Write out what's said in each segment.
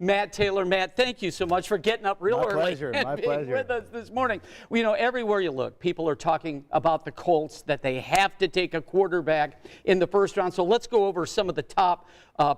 Matt Taylor. Matt, thank you so much for getting up real early and being with us this morning. Well, you know, everywhere you look, people are talking about the Colts, that they have to take a quarterback in the first round. So let's go over some of the top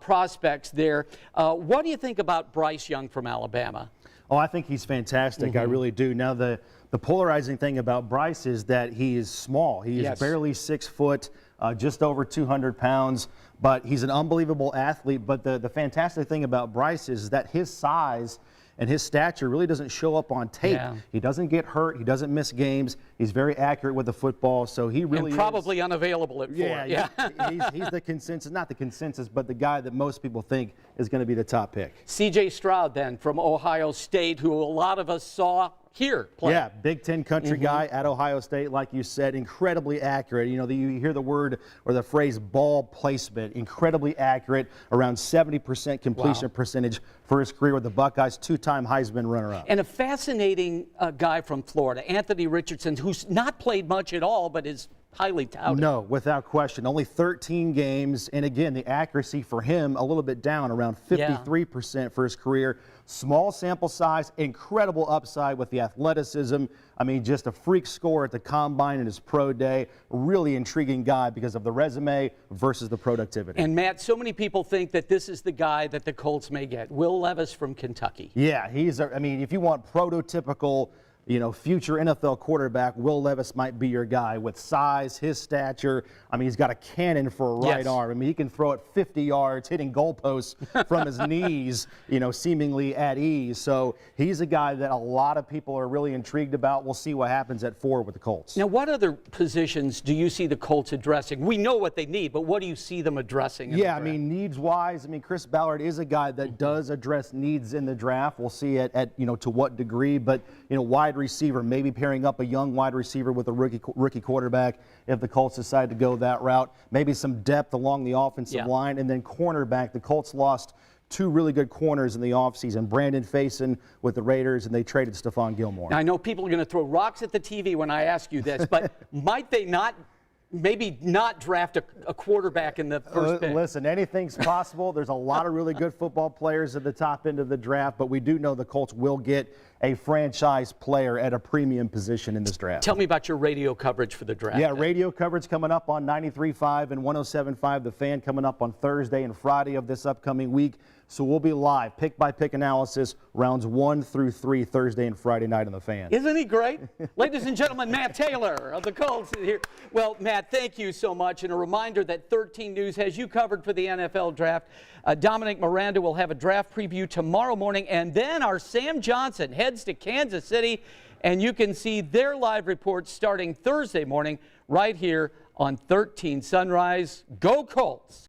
prospects there. What do you think about Bryce Young from Alabama? Oh, I think he's fantastic. I really do. Now, the polarizing thing about Bryce is that he is small. He is barely 6 foot, just over 200 pounds, but he's an unbelievable athlete. But the fantastic thing about Bryce is that his size and his stature really doesn't show up on tape. He doesn't get hurt. He doesn't miss games. He's very accurate with the football, so he really and probably unavailable at 4. He's the consensus, not the consensus, but the guy that most people think is going to be the top pick. C.J. Stroud, then, from Ohio State, who a lot of us saw here play. Yeah, Big Ten country guy at Ohio State, like you said, incredibly accurate. You know, you hear the word or the phrase ball placement, incredibly accurate, around 70% completion percentage for his career with the Buckeyes, 2-time Heisman runner-up. And a fascinating guy from Florida, Anthony Richardson, who's not played much at all, but is highly touted. No, without question. Only 13 games, and again, the accuracy for him a little bit down, around 53% for his career. Small sample size, incredible upside with the athleticism. I mean, just a freak score at the combine in his pro day. Really intriguing guy because of the resume versus the productivity. And Matt, so many people think that this is the guy that the Colts may get. Will Levis from Kentucky. Yeah, I mean, if you want prototypical, you know, future NFL quarterback, Will Levis might be your guy with size, his stature. I mean, he's got a cannon for a right arm. I mean, he can throw it 50 yards, hitting goalposts from his knees, you know, seemingly at ease. So he's a guy that a lot of people are really intrigued about. We'll see what happens at 4 with the Colts. Now, what other positions do you see the Colts addressing? We know what they need, but what do you see them addressing in the draft? I mean, needs-wise, I mean, Chris Ballard is a guy that does address needs in the draft. We'll see at you know, to what degree, but, you know, wide receiver, maybe pairing up a young wide receiver with a rookie quarterback if the Colts decide to go that route. Maybe some depth along the offensive line, and then cornerback. The Colts lost 2 really good corners in the offseason, Brandon Faison with the Raiders, and they traded Stephon Gilmore. Now, I know people are going to throw rocks at the TV when I ask you this, but might they not maybe not draft a quarterback in the first pick? Listen, anything's possible. There's a lot of really good football players at the top end of the draft, but we do know the Colts will get a franchise player at a premium position in this draft. Tell me about your radio coverage for the draft. Yeah, radio coverage coming up on 93.5 and 107.5 The Fan coming up on Thursday and Friday of this upcoming week. So we'll be live, pick-by-pick analysis, rounds 1 through 3, Thursday and Friday night on The Fan. Isn't he great? Ladies and gentlemen, Matt Taylor of the Colts here. Well, Matt, thank you so much. And a reminder that 13 News has you covered for the NFL draft. Dominic Miranda will have a draft preview tomorrow morning, and then our Sam Johnson heads to Kansas City, and you can see their live reports starting Thursday morning right here on 13 Sunrise. Go Colts!